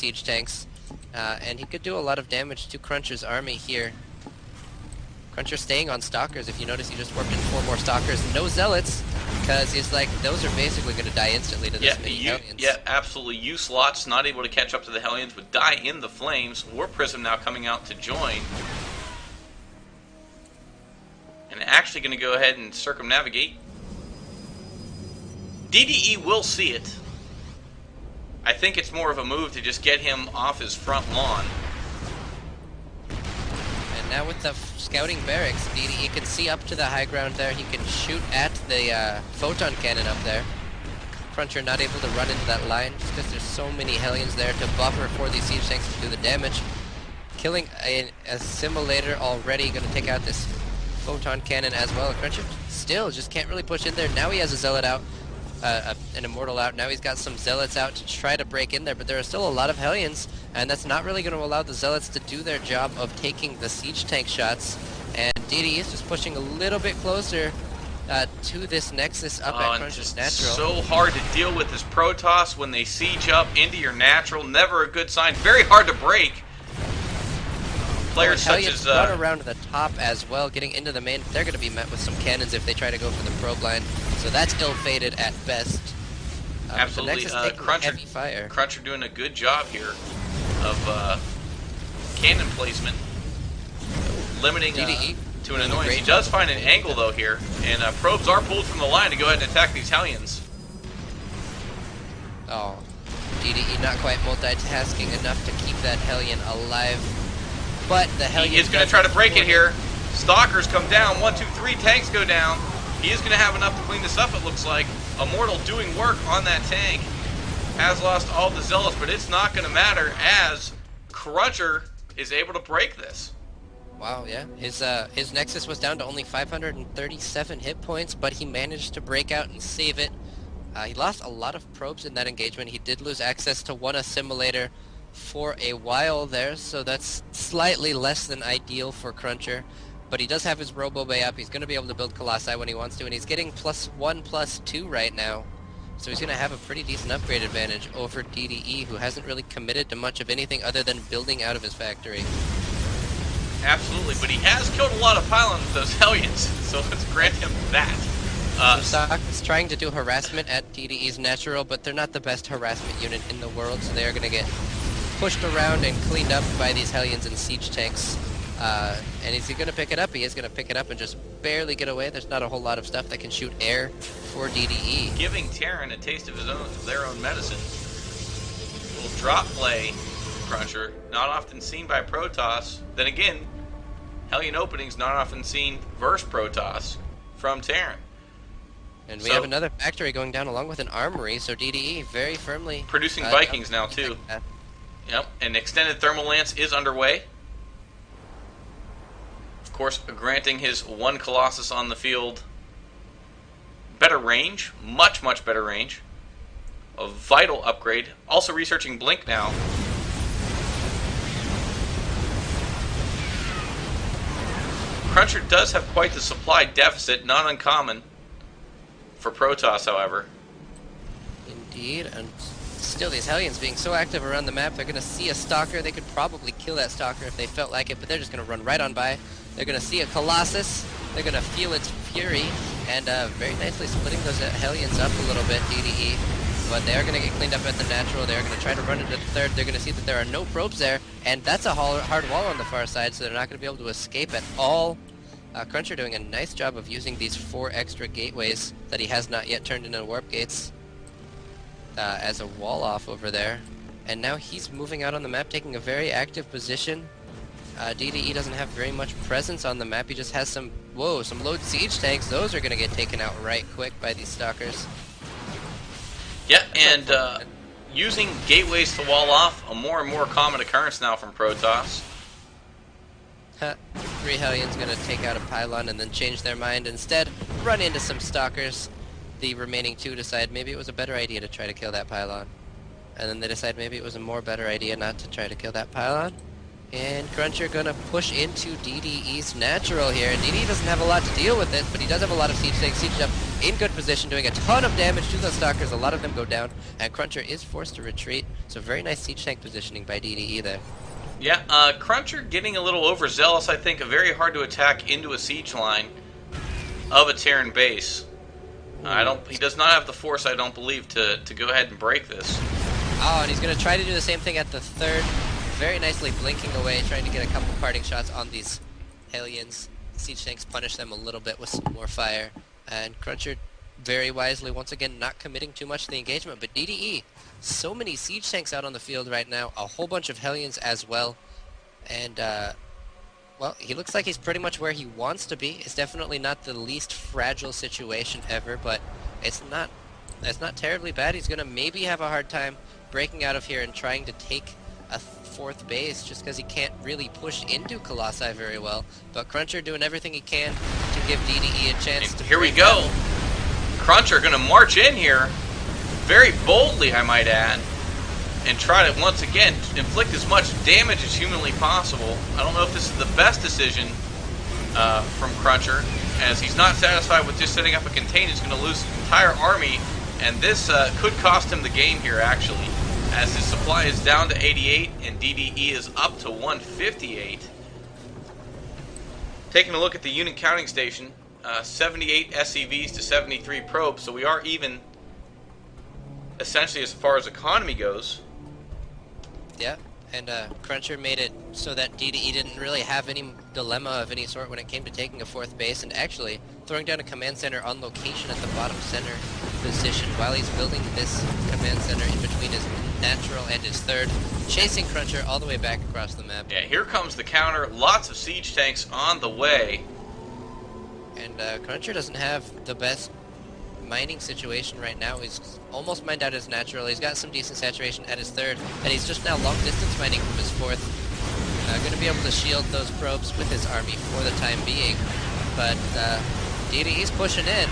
siege tanks, and he could do a lot of damage to Cruncher's army here. Cruncher staying on Stalkers. If you notice, he just warped in 4 more Stalkers. No Zealots, because he's like, those are basically going to die instantly to this many Hellions. Yeah, absolutely. U-Slots not able to catch up to the Hellions, would die in the flames. War Prism now coming out to join. And actually going to go ahead and circumnavigate. DDE will see it. I think it's more of a move to just get him off his front lawn. And now with the scouting barracks, DDE can see up to the high ground there. He can shoot at the photon cannon up there. Cruncher not able to run into that line just because there's so many Hellions there to buffer for these siege tanks to do the damage. Killing a simulator already, going to take out this photon cannon as well. Cruncher still just can't really push in there. Now he has a Zealot out. An Immortal out. Now he's got some Zealots out to try to break in there, but there are still a lot of Hellions, and that's not really going to allow the Zealots to do their job of taking the siege tank shots. And DDE is just pushing a little bit closer to this Nexus up at Cruncher's Natural. So hard to deal with this Protoss when they siege up into your Natural. Never a good sign. Very hard to break. Players such as run around to the top as well, getting into the main. They're going to be met with some cannons if they try to go for the probe line. So that's ill-fated at best. Absolutely, heavy fire. Cruncher doing a good job here of cannon placement, limiting DDE to an annoyance. He does find an angle though here, and probes are pulled from the line to go ahead and attack these Hellions. Oh, DDE not quite multitasking enough to keep that Hellion alive. But the Hellion is going to try to break it here. Stalkers come down. 1, 2, 3 tanks go down. He is going to have enough to clean this up, it looks like. Immortal doing work on that tank. Has lost all the Zealots, but it's not going to matter as Cruncher is able to break this. Wow, yeah. His Nexus was down to only 537 hit points, but he managed to break out and save it. He lost a lot of probes in that engagement. He did lose access to one assimilator for a while there, so that's slightly less than ideal for Cruncher. But he does have his Robo Bay up. He's going to be able to build Colossi when he wants to, and he's getting +1, +2 right now. So he's going to have a pretty decent upgrade advantage over DDE, who hasn't really committed to much of anything other than building out of his factory. Absolutely, but he has killed a lot of pylons with those Hellions, so let's grant him that. Stock is trying to do harassment at DDE's Natural, but they're not the best harassment unit in the world, so they are going to get pushed around and cleaned up by these Hellions and siege tanks. And is he going to pick it up? He is going to pick it up and just barely get away. There's not a whole lot of stuff that can shoot air for DDE. Giving Terran a taste of their own medicine. Little drop play, Cruncher. Not often seen by Protoss. Then again, Hellion openings not often seen versus Protoss from Terran. And we have another factory going down along with an armory, so DDE very firmly producing Vikings now too. Yep, an extended thermal lance is underway. Of course, granting his one Colossus on the field better range, much better range. A vital upgrade. Also researching Blink now. Cruncher does have quite the supply deficit, not uncommon for Protoss, however. Indeed, and still these Hellions being so active around the map, they're going to see a Stalker. They could probably kill that Stalker if they felt like it, but they're just going to run right on by. They're going to see a Colossus. They're going to feel its fury, and very nicely splitting those Hellions up a little bit, DDE. But they are going to get cleaned up at the Natural. They're going to try to run into the third. They're going to see that there are no probes there, and that's a hard wall on the far side, so they're not going to be able to escape at all. Cruncher doing a nice job of using these 4 extra gateways that he has not yet turned into warp gates as a wall off over there. And now he's moving out on the map, taking a very active position. DDE doesn't have very much presence on the map. He just has some load siege tanks. Those are going to get taken out right quick by these Stalkers. Yeah, and using gateways to wall off, a more and more common occurrence now from Protoss. 3 Hellions going to take out a pylon and then change their mind. Instead, run into some Stalkers. The remaining 2 decide maybe it was a better idea to try to kill that pylon. And then they decide maybe it was a more better idea not to try to kill that pylon. And Cruncher going to push into DDE's Natural here. And DDE doesn't have a lot to deal with it, but he does have a lot of siege tanks sieged up in good position, doing a ton of damage to those stalkers. A lot of them go down, and Cruncher is forced to retreat. So very nice siege tank positioning by DDE there. Yeah, Cruncher getting a little overzealous, I think. Very hard to attack into a siege line of a Terran base. He does not have the force, I don't believe, to go ahead and break this. Oh, and he's going to try to do the same thing at the third. Very nicely blinking away, trying to get a couple parting shots on these Hellions. Siege tanks punish them a little bit with some more fire. And Cruncher very wisely, once again, not committing too much to the engagement. But DDE, so many siege tanks out on the field right now. A whole bunch of Hellions as well. And, well, he looks like he's pretty much where he wants to be. It's definitely not the least fragile situation ever, but it's not terribly bad. He's going to maybe have a hard time breaking out of here and trying to take a fourth base just because he can't really push into Colossi very well. But Cruncher doing everything he can to give DDE a chance And to here we break go. out. Cruncher going to march in here very boldly, I might add, and try to once again inflict as much damage as humanly possible. I don't know if this is the best decision from Cruncher, as he's not satisfied with just setting up a containment. He's going to lose his entire army, and this could cost him the game here, actually, as his supply is down to 88 and DDE is up to 158. Taking a look at the unit counting station, 78 SCVs to 73 probes, so we are even essentially as far as economy goes. Yeah, and Cruncher made it so that DDE didn't really have any dilemma of any sort when it came to taking a fourth base, and actually throwing down a command center on location at the bottom center position while he's building this command center in between his natural and his third, chasing Cruncher all the way back across the map. Yeah, here comes the counter. Lots of siege tanks on the way. And Cruncher doesn't have the best mining situation right now. He's almost mined out his natural. He's got some decent saturation at his third, and he's just now long distance mining from his fourth. Going to be able to shield those probes with his army for the time being, but DDE's pushing in.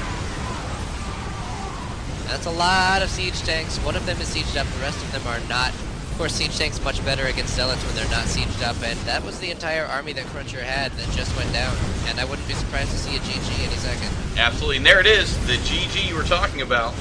That's a lot of siege tanks. One of them is sieged up, the rest of them are not. Of course, siege tanks much better against zealots when they're not sieged up, and that was the entire army that Cruncher had that just went down, and I wouldn't be surprised to see a GG any second. Absolutely, and there it is, the GG you were talking about.